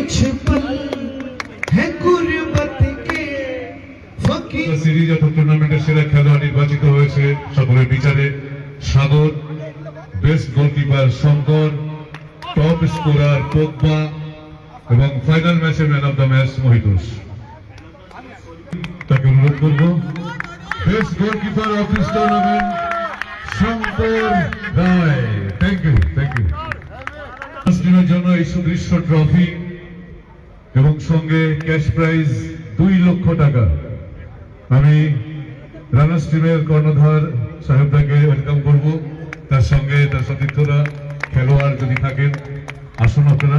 कुछ पल है गुर्बत के फकीर। সিরিজ অথবা টুর্নামেন্টের সেরা খেলোয়াড় নির্বাচিত হয়েছে সকলের বিচারে Sagar, best goalkeeper Shankar, top scorer Pogba এবং ফাইনাল ম্যাচের man of the match Mohitosh. তাকে অনুরোধ করব best goalkeeper of this tournament Shankar Roy. Thank you, thank you. টিমের জন্য এই সুদৃশ্য ট্রফি এবং সঙ্গে ক্যাশ প্রাইজ 2 লক্ষ টাকা আমি রানার্স টিমের কর্ণধার সাহেবদাকে ওয়েলকাম করব। তার সঙ্গে তার সতীর্থরা খেলোয়াড় যদি থাকেন আসুন আপনারা।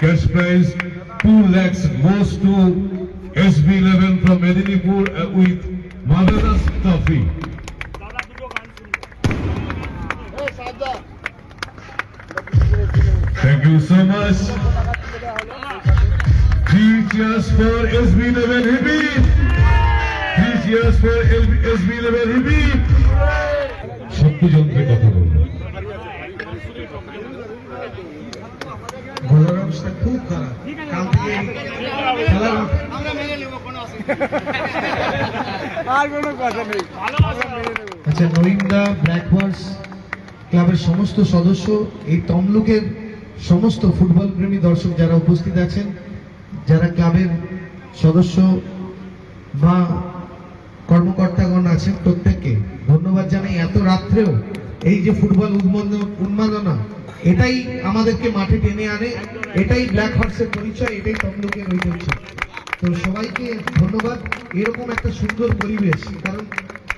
Cash prize 2 lakhs goes to SB11 from Medinipur with marvelous trophy. Thank you so much. 3 cheers for SB11 Hibi. 3 cheers for SB11 Hibi. শক্তি যন্ত্রে কথা বলবো। গলার অবস্থা খুব খারাপ, কাল থেকে খেলার আর কোনো কথা নেই। আচ্ছা, নইন্দা ব্ল্যাক হর্স ক্লাবের সমস্ত সদস্য, এই তমলুকের সমস্ত ফুটবল প্রেমী দর্শক যারা উপস্থিত আছেন, যারা ক্লাবের সদস্য বা কর্মকর্তাগণ আছেন, প্রত্যেককে ধন্যবাদ জানাই। এত রাত্রেও এই যে ফুটবল উন্মাদনা, এটাই আমাদেরকে মাঠে টেনে আনে, এটাই ব্ল্যাক হর্সের পরিচয়, এটাই তমলুকের ঐতিহ্য। তো সবাইকে ধন্যবাদ। এরকম একটা সুন্দর পরিবেশ, কারণ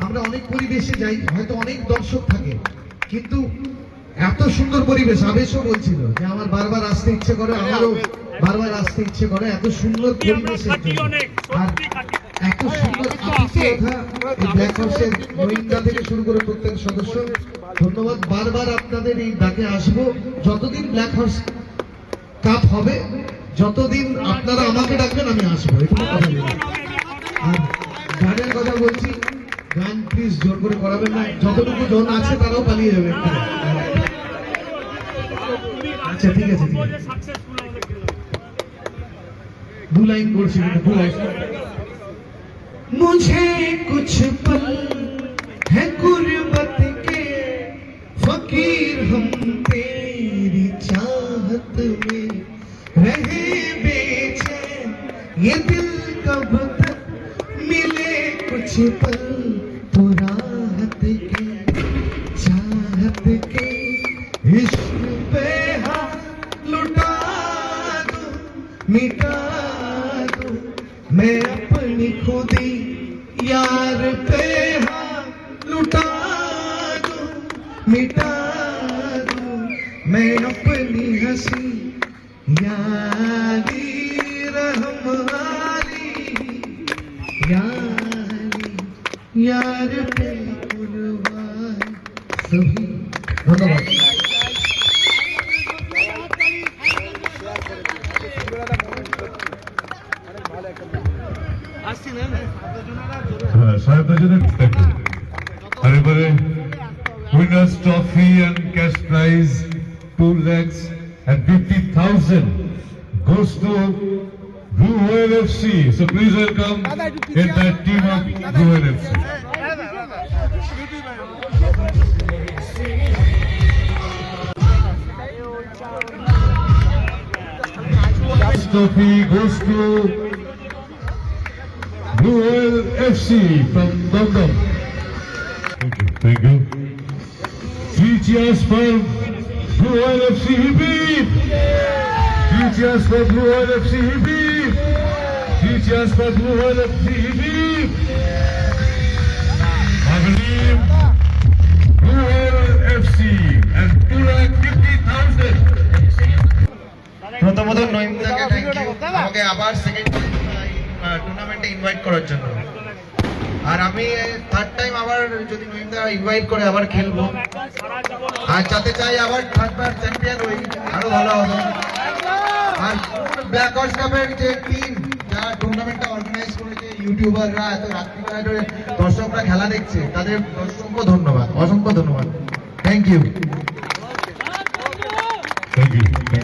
আমরা অনেক পরিবেশে যাই, হয়তো অনেক দর্শক থাকে, কিন্তু এত সুন্দর পরিবেশ, আবেশও বলছিল যে আমার বারবার আসতে ইচ্ছে করে, আমারও বারবার আসতে ইচ্ছে করে, এত সুন্দর পরিবেশের জন্য। আর এত সুন্দর আতিথেয়তা এই ব্ল্যাক হর্সের গোয়েন্দা থেকে শুরু করে প্রত্যেক সদস্য, ধন্যবাদ। বারবার আপনাদের এই ডাকে আসবো, যতদিন ব্ল্যাক হর্স কাপ হবে, যতদিন আপনারা আমাকে ডাকবেন আমি আসবো, এটুকু কথা বলি। আর গানের কথা বলছি, গান প্লিজ জোর করে করাবেন না, যতটুকু জন আছে তারাও পালিয়ে যাবে। আচ্ছা ঠিক আছে, 2 লাইন বলছি, 2 লাইন। मुझे कुछ पल है गुर्बत के फकीर, हम तेरी चाहत में रहे बेचैन, ये दिल कब तक मिले कुछ पल तो राहत के, चाहत के इश्क पे हाथ लुटा दूं, मिटा दूं मैं अपनी खुदी, यार पे हाथ लुटा दूं, मिटा दूं मैं अपनी हंसी, यारी रहमारी, यारी यार पे कुर्बान सभी। धन्यवाद। সাহেবদার জন্য আর এবারে winners trophy and cash prize 2 lakhs and 50,000 goes to Blue Whale FC. So please welcome entire team of Blue Whale FC. Trophy goes to Blue Whale FC from London. Thank you. 3 cheers for Blue Whale FC. Beep. 3 cheers for Blue Whale FC. Beep. 3 cheers for Blue Whale FC. Beep. I believe Blue Whale FC and 2,50,000. প্রথমত নইমদাকে thank you আমাকে আবার second টুর্নামেন্টে invite করার জন্য। আর আমি 3rd time আবার যদি নইমদা invite করে আবার খেলবো, আর যাতে চাই আবার 3rd বার চ্যাম্পিয়ন হই, আরো ভালো হবে। আর ব্ল্যাক হর্স কাপের যে টিম যারা টুর্নামেন্টটা অর্গানাইজ করেছে, ইউটিউবাররা, এত রাত্রিবেলা ধরে দর্শকরা খেলা দেখছে, তাদের অসংখ্য ধন্যবাদ, অসংখ্য ধন্যবাদ। Thank you. Thank you